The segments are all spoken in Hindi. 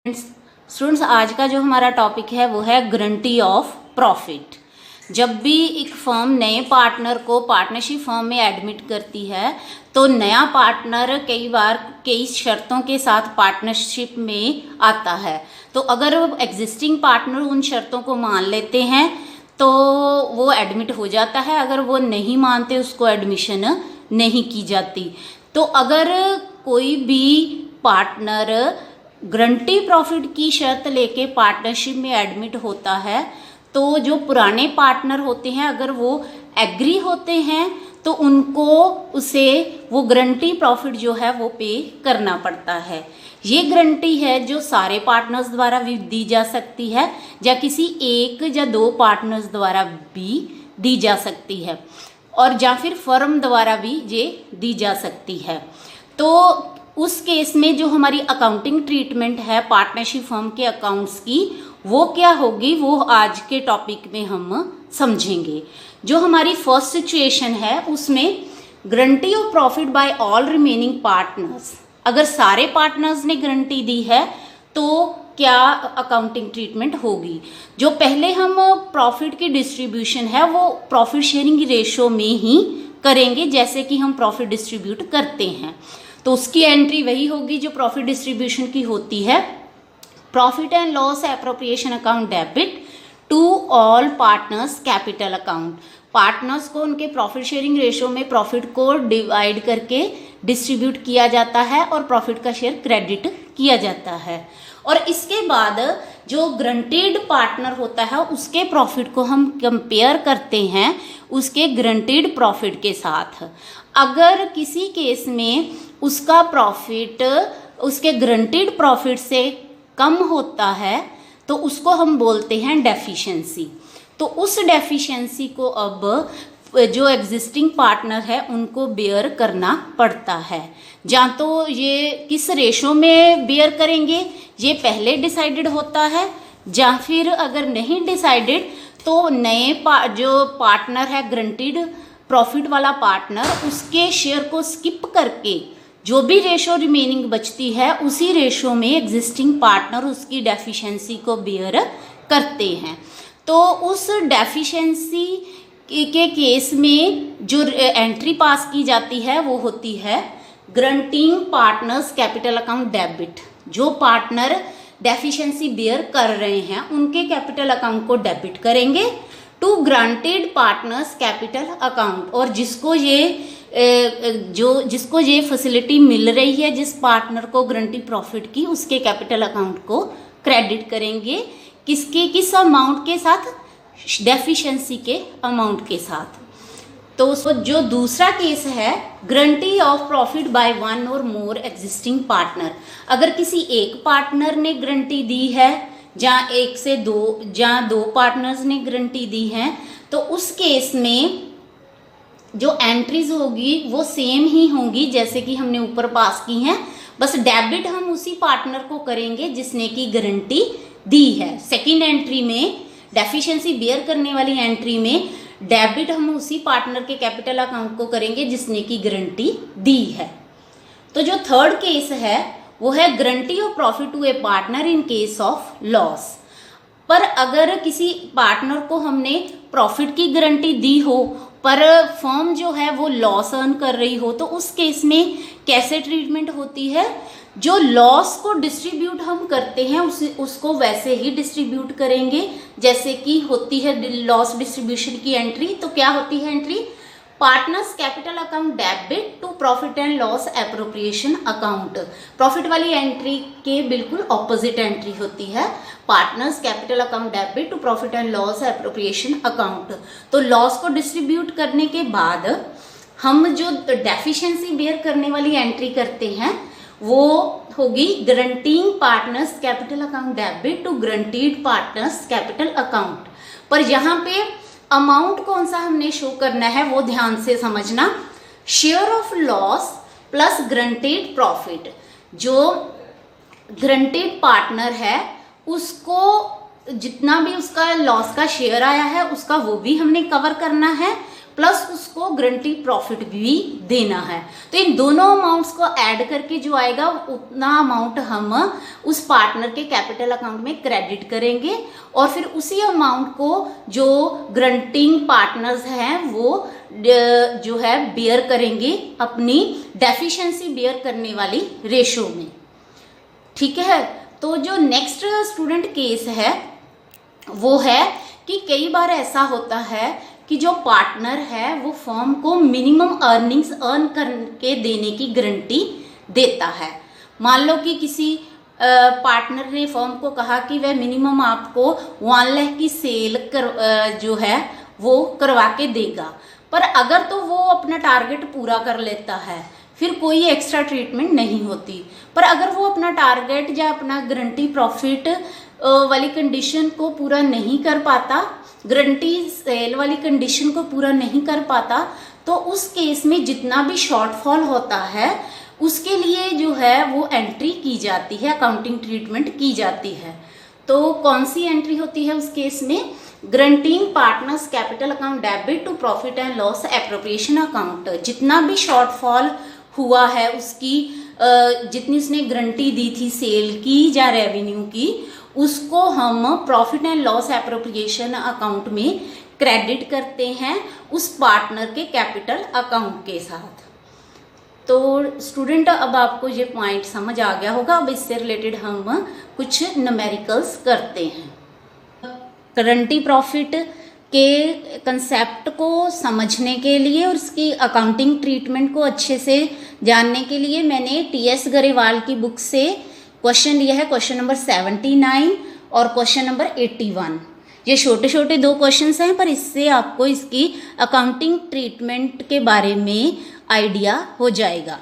स्टूडेंट्स, आज का जो हमारा टॉपिक है वो है गारंटी ऑफ प्रॉफिट। जब भी एक फर्म नए पार्टनर को पार्टनरशिप फर्म में एडमिट करती है तो नया पार्टनर कई बार कई शर्तों के साथ पार्टनरशिप में आता है। तो अगर एग्जिस्टिंग पार्टनर उन शर्तों को मान लेते हैं तो वो एडमिट हो जाता है, अगर वो नहीं मानते उसको एडमिशन नहीं की जाती। तो अगर कोई भी पार्टनर गारंटी प्रॉफिट की शर्त लेके पार्टनरशिप में एडमिट होता है तो जो पुराने पार्टनर होते हैं अगर वो एग्री होते हैं तो उनको उसे वो गारंटी प्रॉफिट जो है वो पे करना पड़ता है। ये गारंटी है जो सारे पार्टनर्स द्वारा भी दी जा सकती है या किसी एक या दो पार्टनर्स द्वारा भी दी जा सकती है और या फिर फर्म द्वारा भी ये दी जा सकती है। तो उस केस में जो हमारी अकाउंटिंग ट्रीटमेंट है पार्टनरशिप फर्म के अकाउंट्स की वो क्या होगी वो आज के टॉपिक में हम समझेंगे। जो हमारी फर्स्ट सिचुएशन है उसमें guarantee of profit by all remaining partners, अगर सारे पार्टनर्स ने गारंटी दी है तो क्या अकाउंटिंग ट्रीटमेंट होगी। जो पहले हम प्रॉफिट की डिस्ट्रीब्यूशन है वो प्रॉफिट शेयरिंग रेशो में ही करेंगे जैसे कि हम प्रॉफिट डिस्ट्रीब्यूट करते हैं। तो उसकी एंट्री वही होगी जो प्रॉफिट डिस्ट्रीब्यूशन की होती है। Profit and loss appropriation account debit to all partners capital account. Partners को उनके प्रॉफिट शेयरिंग रेशो में प्रॉफिट को डिवाइड करके डिस्ट्रीब्यूट किया जाता है और प्रॉफिट का शेयर क्रेडिट किया जाता है। और इसके बाद जो गारंटीड पार्टनर होता है उसके प्रॉफिट को हम कंपेयर करते हैं उसके गारंटीड प्रॉफिट के साथ। अगर किसी केस में उसका प्रॉफिट उसके गारंटीड प्रॉफिट से कम होता है तो उसको हम बोलते हैं डेफिशिएंसी। तो उस डेफिशिएंसी को अब जो एग्जिस्टिंग पार्टनर है उनको बेयर करना पड़ता है। या तो ये किस रेशो में बेयर करेंगे ये पहले डिसाइडेड होता है या फिर अगर नहीं डिसाइडेड तो नए जो पार्टनर है गारंटीड प्रॉफिट वाला पार्टनर उसके शेयर को स्किप करके जो भी रेशो रिमेनिंग बचती है उसी रेशो में एग्जिस्टिंग पार्टनर उसकी डेफिशिएंसी को बेयर करते हैं। तो उस डेफिशिएंसी के केस में जो एंट्री पास की जाती है वो होती है guaranteeing partners capital account debit. जो पार्टनर डेफिशिएंसी बेयर कर रहे हैं उनके कैपिटल अकाउंट को डेबिट करेंगे to granted partners capital account. और जिसको ये फैसिलिटी मिल रही है जिस पार्टनर को गारंटी प्रॉफिट की उसके कैपिटल अकाउंट को क्रेडिट करेंगे किस अमाउंट के साथ, डेफिशिएंसी के अमाउंट के साथ। तो उसको जो दूसरा केस है guarantee of profit by one और मोर एग्जिस्टिंग पार्टनर, अगर किसी एक पार्टनर ने गारंटी दी है जहाँ एक से दो पार्टनर्स ने गारंटी दी है तो उस केस में जो एंट्रीज होगी वो सेम ही होंगी जैसे कि हमने ऊपर पास की हैं, बस डेबिट हम उसी पार्टनर को करेंगे जिसने की गारंटी दी है। सेकंड एंट्री में डेफिशिएंसी बेयर करने वाली एंट्री में डेबिट हम उसी पार्टनर के कैपिटल अकाउंट को करेंगे जिसने की गारंटी दी है। तो जो थर्ड केस है वो है guarantee of profit to a partner in case of loss. पर अगर किसी पार्टनर को हमने प्रॉफिट की गारंटी दी हो पर फर्म जो है वो लॉस अर्न कर रही हो तो उस केस में कैसे ट्रीटमेंट होती है। जो लॉस को डिस्ट्रीब्यूट हम करते हैं उसको वैसे ही डिस्ट्रीब्यूट करेंगे जैसे कि होती है लॉस डिस्ट्रीब्यूशन की एंट्री। तो क्या होती है entry, partners capital account debit to profit and loss appropriation account. Profit वाली एंट्री के बिल्कुल ऑपोजिट एंट्री होती है partners capital account debit to profit and loss appropriation account. तो लॉस को डिस्ट्रीब्यूट करने के बाद हम जो डेफिशिएंसी बेयर करने वाली एंट्री करते हैं वो होगी guaranteeing partners capital account debit to guaranteed partners capital account. पर यहाँ पे अमाउंट कौन सा हमने शो करना है वो ध्यान से समझना। Share of loss plus guaranteed profit. जो गारंटीड पार्टनर है उसको जितना भी उसका लॉस का शेयर आया है उसका वो भी हमने कवर करना है प्लस उसको गारंटी प्रॉफिट भी देना है। तो इन दोनों अमाउंट्स को ऐड करके जो आएगा उतना अमाउंट हम उस पार्टनर के कैपिटल अकाउंट में क्रेडिट करेंगे और फिर उसी अमाउंट को जो ग्रंटिंग पार्टनर्स हैं वो जो है बेयर करेंगे अपनी डेफिशिएंसी बेयर करने वाली रेशो में। ठीक है, तो जो नेक्स्ट स्टूडेंट केस है वो है कि कई बार ऐसा होता है कि जो पार्टनर है वो फर्म को मिनिमम अर्निंग्स अर्न करके देने की गारंटी देता है। मान लो कि किसी पार्टनर ने फर्म को कहा कि वह मिनिमम आपको 1 लाख की सेल जो है वो करवा के देगा, पर अगर तो वो अपना टारगेट पूरा कर लेता है फिर कोई एक्स्ट्रा ट्रीटमेंट नहीं होती। पर अगर वो अपना टारगेट या अपना गारंटी प्रॉफिट वाली कंडीशन को पूरा नहीं कर पाता, गारंटी सेल वाली कंडीशन को पूरा नहीं कर पाता, तो उस केस में जितना भी शॉर्टफॉल होता है उसके लिए जो है वो एंट्री की जाती है, अकाउंटिंग ट्रीटमेंट की जाती है। तो कौन सी एंट्री होती है उस केस में? Granting partners capital account debit to profit and loss appropriation account. जितना भी शॉर्टफॉल हुआ है उसकी जितनी उसने गारंटी दी थी सेल की या रेवेन्यू की, उसको हम profit and loss appropriation account में क्रेडिट करते हैं उस पार्टनर के कैपिटल अकाउंट के साथ। तो स्टूडेंट अब आपको ये पॉइंट समझ आ गया होगा। अब इससे रिलेटेड हम कुछ न्यूमेरिकल्स करते हैं। गारंटी प्रॉफिट के कंसेप्ट को समझने के लिए और उसकी अकाउंटिंग ट्रीटमेंट को अच्छे से जानने के लिए मैंने टीएस गरेवाल की बुक से क्वेश्चन लिया है, क्वेश्चन नंबर 79 और क्वेश्चन नंबर 81। ये छोटे छोटे 2 क्वेश्चंस हैं, पर इससे आपको इसकी अकाउंटिंग ट्रीटमेंट के बारे में आइडिया हो जाएगा।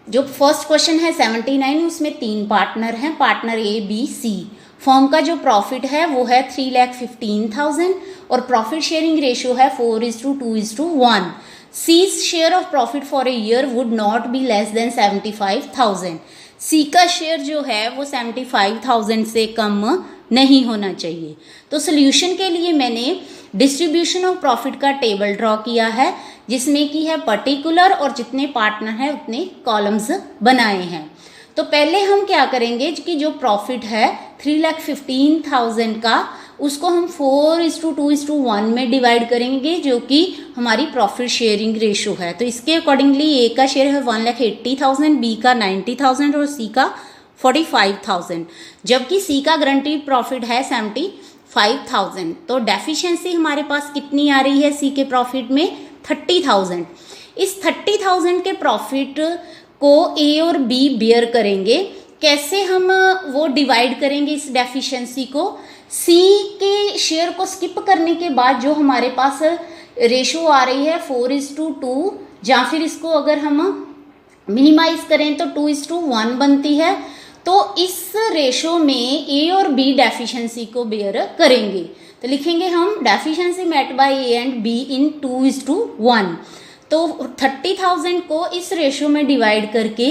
जो फर्स्ट क्वेश्चन है 79, उसमें 3 पार्टनर हैं, partner A B C. Firm का जो प्रॉफिट है वो है 3,15,000 और प्रॉफिट शेयरिंग रेशियो है 4:2:1। C's share of profit for a year would not be less than 75,000। C का शेयर जो है वो 75,000 से कम नहीं होना चाहिए। तो सोल्यूशन के लिए मैंने डिस्ट्रीब्यूशन ऑफ प्रॉफिट का टेबल ड्रॉ किया है, जिसमें कि है पर्टिकुलर और जितने पार्टनर हैं उतने कॉलम्स बनाए हैं। तो पहले हम क्या करेंगे कि जो प्रॉफिट है 3,15,000 का, उसको हम 4:2:1 में डिवाइड करेंगे, जो कि हमारी प्रॉफिट शेयरिंग रेशो है। तो इसके अकॉर्डिंगली ए का शेयर है 1,80,000, बी का 90,000 और सी का 45,000, जबकि सी का गारंटी प्रॉफिट है 75,000। तो डेफिशिएंसी हमारे पास कितनी आ रही है सी के प्रॉफिट में? 30,000। इस 30,000 के प्रॉफिट को ए और बी बेयर करेंगे। कैसे हम वो डिवाइड करेंगे इस डेफिशिएंसी को? सी के शेयर को स्किप करने के बाद जो हमारे पास रेशो आ रही है 4:2, या फिर इसको अगर हम मिनिमाइज करें तो 2:1 बनती है। तो इस रेशो में ए और बी डेफिशिएंसी को बेयर करेंगे। तो लिखेंगे हम deficiency met by A and B in 2:1। तो 30,000 को इस रेशो में डिवाइड करके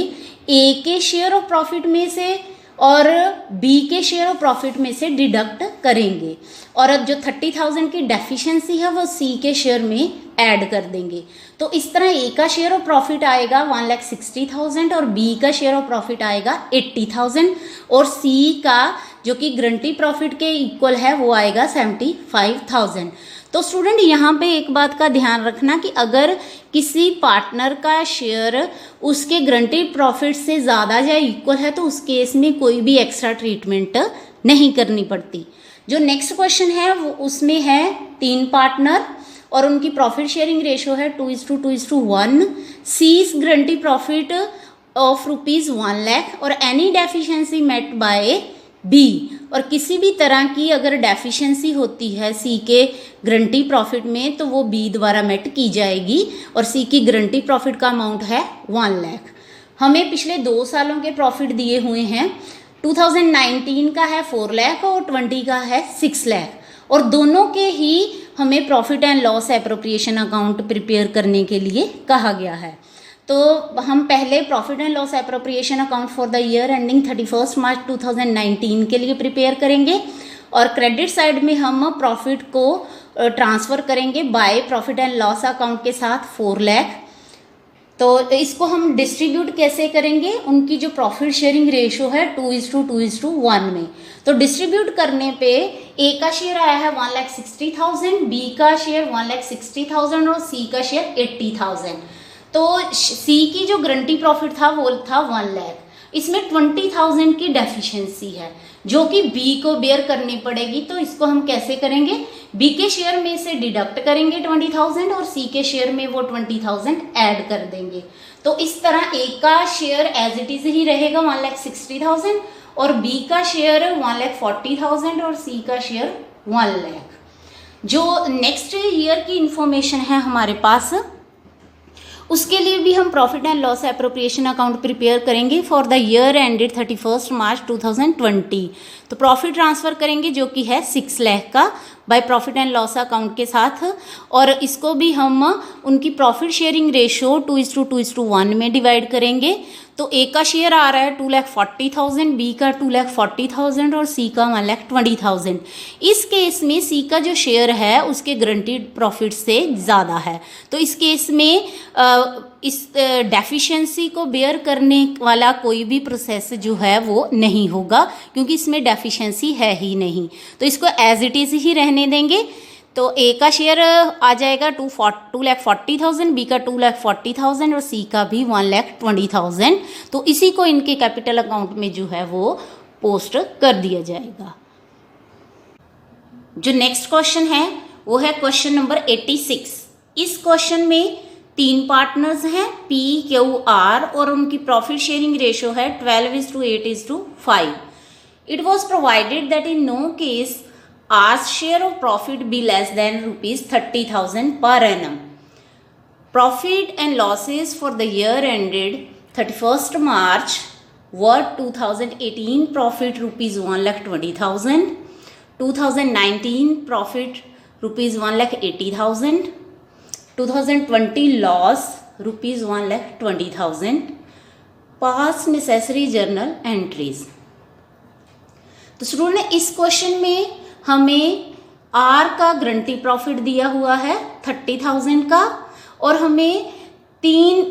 ए के शेयर ऑफ प्रॉफिट में से और बी के शेयर ऑफ प्रॉफिट में से डिडक्ट करेंगे, और अब जो 30,000 की डेफिशिएंसी है वो सी के शेयर में ऐड कर देंगे। तो इस तरह ए का शेयर ऑफ प्रॉफिट आएगा 1,60,000 और बी का शेयर ऑफ प्रॉफिट आएगा 80,000 और सी का जो कि गारंटी प्रॉफिट के इक्वल है वो आएगा 75,000। तो स्टूडेंट यहाँ पे एक बात का ध्यान रखना कि अगर किसी पार्टनर का शेयर उसके गारंटी प्रॉफिट से ज़्यादा या इक्वल है तो उस केस में कोई भी एक्स्ट्रा ट्रीटमेंट नहीं करनी पड़ती। जो नेक्स्ट क्वेश्चन है वो उसमें है 3 पार्टनर और उनकी प्रॉफिट शेयरिंग रेशो है 2:2:1। C's guarantee profit of ₹1 lakh और any deficiency met by B, और किसी भी तरह की अगर डेफिशिएंसी होती है सी के गारंटी प्रॉफिट में तो वो बी द्वारा मेट की जाएगी, और सी की गारंटी प्रॉफिट का अमाउंट है 1 लाख। हमें पिछले 2 सालों के प्रॉफिट दिए हुए हैं, 2019 का है 4 लाख और 20 का है 6 लाख, और दोनों के ही हमें profit and loss appropriation account prepare करने के लिए कहा गया है। तो हम पहले profit and loss appropriation account for the year ending 31 मार्च 2019 के लिए प्रिपेयर करेंगे, और क्रेडिट साइड में हम प्रॉफिट को ट्रांसफ़र करेंगे by profit and loss account के साथ 4 लाख। तो इसको हम डिस्ट्रीब्यूट कैसे करेंगे, उनकी जो प्रॉफिट शेयरिंग रेशो है 2:1 में। तो डिस्ट्रीब्यूट करने पे ए का शेयर आया है 1,60,000, बी का शेयर 1,60,000 और सी का शेयर 80,000। तो सी की जो गारंटी प्रॉफिट था वो था 1 लाख। इसमें 20,000 की डेफिशिएंसी है जो कि बी को बेयर करनी पड़ेगी। तो इसको हम कैसे करेंगे, बी के शेयर में से डिडक्ट करेंगे 20,000 और सी के शेयर में वो 20,000 ऐड कर देंगे। तो इस तरह ए का शेयर एज इट इज ही रहेगा 1,60,000 और बी का शेयर 1,40,000 और सी का शेयर 1 लाख। जो नेक्स्ट ईयर की इंफॉर्मेशन है हमारे पास, उसके लिए भी हम profit and loss appropriation account prepare करेंगे फॉर द ईयर एंडेड 31 मार्च 2020। तो प्रॉफिट ट्रांसफ़र करेंगे जो कि है 6 लाख का by profit and loss account के साथ, और इसको भी हम उनकी प्रॉफिट शेयरिंग रेशो 2:1 में डिवाइड करेंगे। तो ए का शेयर आ रहा है 2,40,000, बी का 2,40,000 और सी का 1,20,000। इस केस में सी का जो शेयर है उसके गारंटीड प्रॉफिट से ज़्यादा है। तो इस केस में इस डेफिशिएंसी को बेयर करने वाला कोई भी प्रोसेस जो है वो नहीं होगा, क्योंकि इसमें डेफिशिएंसी है ही नहीं। तो इसको एज इट इज़ ही रहने देंगे। तो ए का शेयर आ जाएगा 2,40,000, बी का 2,40,000 और सी का भी 1,20,000। तो इसी को इनके कैपिटल अकाउंट में जो है वो पोस्ट कर दिया जाएगा। जो नेक्स्ट क्वेश्चन है वो है क्वेश्चन नंबर 86। इस क्वेश्चन में 3 पार्टनर्स हैं P, Q, R और उनकी प्रॉफिट शेयरिंग रेशो है 12:8:5। It was provided that in no case R's share of profit be less than rupees 30,000 per annum. Profit and losses for the year ended 31st March were 2018 profit rupees 1,20,000, 2019 profit rupees 1,80,000, 2020 loss rupees 1,20,000. Past necessary journal entries. तो स्टूडेंट ने इस क्वेश्चन में हमें आर का गारंटी प्रॉफिट दिया हुआ है 30,000 का, और हमें 3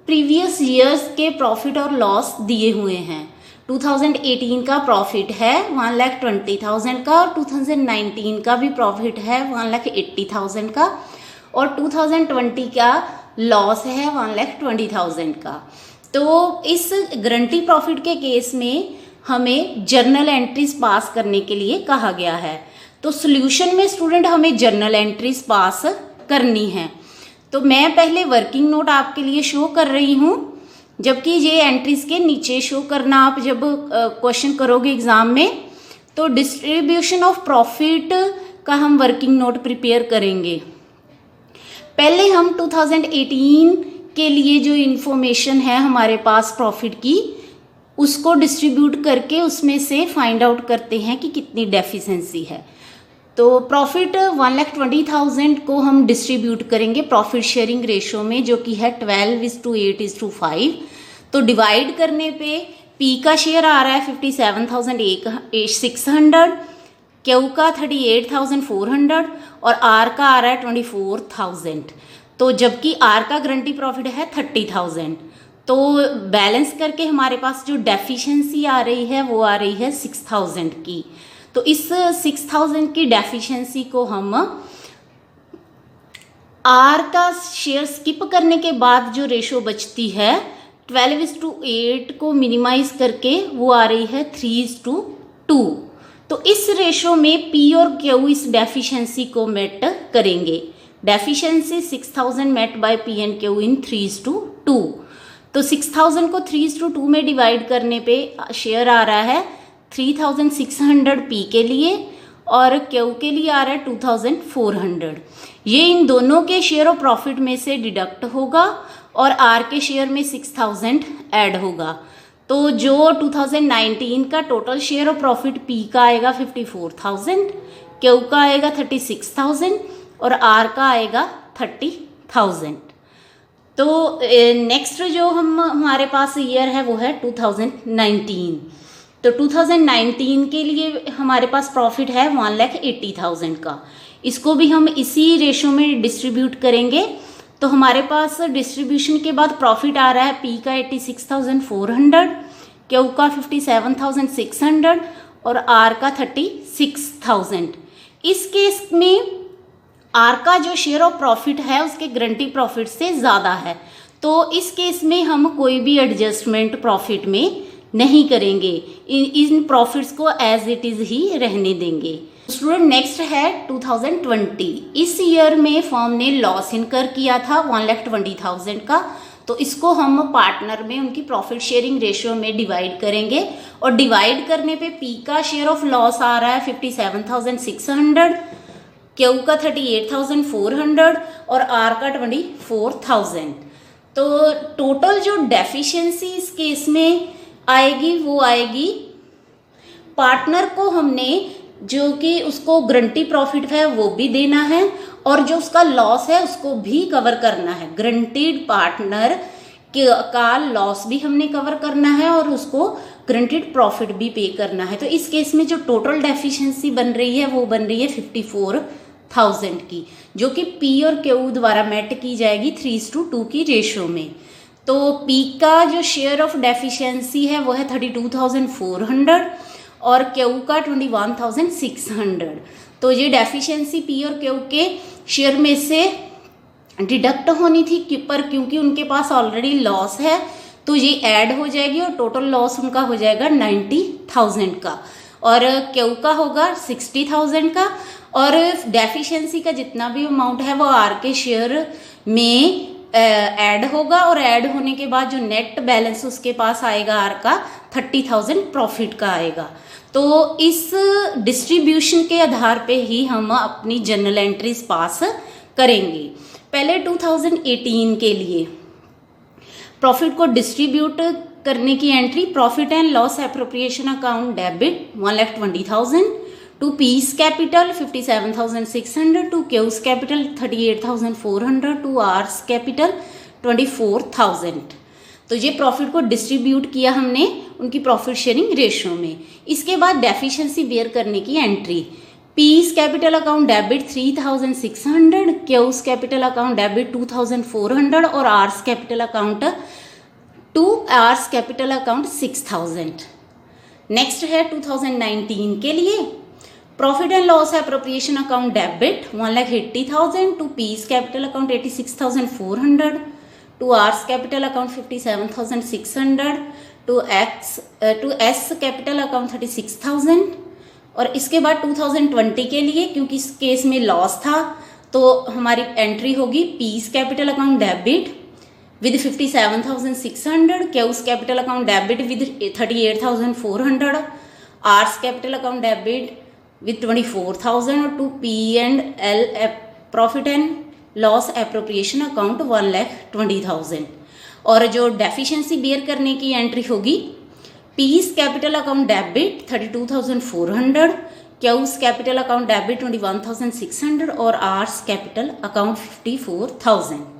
प्रीवियस ईयर्स के प्रॉफिट और लॉस दिए हुए हैं। 2018 का प्रॉफिट है 1,20,000 का और 2019 का भी प्रॉफिट है 1,80,000 का, और 2020 का लॉस है 1,20,000 का। तो इस गारंटी प्रॉफिट के केस में हमें जर्नल एंट्रीज पास करने के लिए कहा गया है। तो सॉल्यूशन में स्टूडेंट हमें जर्नल एंट्रीज पास करनी है। तो मैं पहले वर्किंग नोट आपके लिए शो कर रही हूँ, जबकि ये एंट्रीज के नीचे शो करना आप जब क्वेश्चन करोगे एग्जाम में। तो डिस्ट्रीब्यूशन ऑफ प्रॉफिट का हम वर्किंग नोट प्रिपेयर करेंगे। पहले हम 2018 के लिए जो इंफॉर्मेशन है हमारे पास प्रॉफिट की, उसको डिस्ट्रीब्यूट करके उसमें से फाइंड आउट करते हैं कि कितनी डेफिशिएंसी है। तो प्रॉफिट 1,20,000 को हम डिस्ट्रीब्यूट करेंगे प्रॉफिट शेयरिंग रेशो में, जो कि है 12:8:5। तो डिवाइड करने पे पी का शेयर आ रहा है 57,600, क्यू का 38,400 और आर का आ रहा है 24,000। तो जबकि आर का गारंटी प्रॉफिट है 30,000। तो बैलेंस करके हमारे पास जो डेफिशिएंसी आ रही है वो आ रही है 6,000 की। तो इस 6,000 की डेफिशिएंसी को हम आर का शेयर स्किप करने के बाद जो रेशो बचती है 12:8 को मिनिमाइज करके वो आ रही है 3:2। तो इस रेशो में पी और क्यू इस डेफिशिएंसी को मेट करेंगे। Deficiency 6,000 met by P and Q in 3:2। तो 6,000 को 3:2 में डिवाइड करने पे शेयर आ रहा है 3,600 पी के लिए और क्यू के लिए आ रहा है 2,400। ये इन दोनों के शेयर ऑफ प्रॉफिट में से डिडक्ट होगा और आर के शेयर में 6,000 ऐड होगा। तो जो 2019 का total share of profit P का आएगा 54,000, क्यू का आएगा 36,000 और आर का आएगा 30,000। तो नेक्स्ट जो हमारे पास ईयर है वो है 2019। तो 2019 के लिए हमारे पास प्रॉफिट है 1,80,000 का। इसको भी हम इसी रेशो में डिस्ट्रीब्यूट करेंगे। तो हमारे पास डिस्ट्रीब्यूशन के बाद प्रॉफिट आ रहा है पी का 86,400, क्यू का 57,600 और आर का 36,000। इस केस में आर का जो शेयर ऑफ प्रॉफिट है उसके गारंटी प्रॉफिट से ज़्यादा है, तो इस केस में हम कोई भी एडजस्टमेंट प्रॉफिट में नहीं करेंगे, इन प्रॉफिट्स को एज इट इज़ ही रहने देंगे। स्टूडेंट नेक्स्ट है 2020। इस ईयर में फर्म ने लॉस इनकर किया था 1,20,000 का, तो इसको हम पार्टनर में उनकी प्रॉफिट शेयरिंग रेशियो में डिवाइड करेंगे और डिवाइड करने पे पी का शेयर ऑफ लॉस आ रहा है 57,600, क्यू का 38,400 और आर का 24,000। तो टोटल जो डेफिशिएंसी इस केस में आएगी वो आएगी, पार्टनर को हमने जो कि उसको गारंटी प्रॉफिट है वो भी देना है और जो उसका लॉस है उसको भी कवर करना है। गारंटीड पार्टनर का लॉस भी हमने कवर करना है और उसको गारंटीड प्रॉफिट भी पे करना है। तो इस केस में जो टोटल डेफिशिएंसी बन रही है वो बन रही है 54,000 की, जो कि पी और क्यू द्वारा मेट की जाएगी 3:2 की रेशो में। तो पी का जो शेयर ऑफ डेफिशिएंसी है वो है 32,400 और क्यू का 21,600। तो ये डेफिशिएंसी पी और क्यू के शेयर में से डिडक्ट होनी थी, पर क्योंकि उनके पास ऑलरेडी लॉस है तो ये ऐड हो जाएगी और टोटल लॉस उनका हो जाएगा 90,000 का और क्यू का होगा 60,000 का और डेफिशिएंसी का जितना भी अमाउंट है वो आर के शेयर में ऐड होगा और ऐड होने के बाद जो नेट बैलेंस उसके पास आएगा आर का 30,000 प्रॉफिट का आएगा। तो इस डिस्ट्रीब्यूशन के आधार पे ही हम अपनी जर्नल एंट्रीज पास करेंगे। पहले 2018 के लिए प्रॉफिट को डिस्ट्रीब्यूट करने की entry, profit and loss appropriation account debit 1,20,000 to P's capital 57,600 to Q's capital 38,400 to R's capital 24,000। तो ये प्रॉफिट को डिस्ट्रीब्यूट किया हमने उनकी प्रॉफिट शेयरिंग रेशियो में। इसके बाद डेफिशिएंसी बेयर करने की entry, piece capital account debit 3,600, cues capital account debit 2,400 और आर्स कैपिटल अकाउंट 6,000। नेक्स्ट है 2019 के लिए profit and loss appropriation account debit 1,80,000 to P's capital account 86,400 to R's capital account 57,600 to S capital account 36,000। और इसके बाद 2020 के लिए क्योंकि इस केस में लॉस था तो हमारी एंट्री होगी P's capital account debit with 57,600, Q's capital account debit with 38,400, R's capital account debit with 24,000 और to P and L profit and loss appropriation account 1,20,000। और जो डेफिशिएंसी बेयर करने की एंट्री होगी P's capital account debit 32,400, Q's capital account debit 21,600 और आर्स कैपिटल अकाउंट 54,000।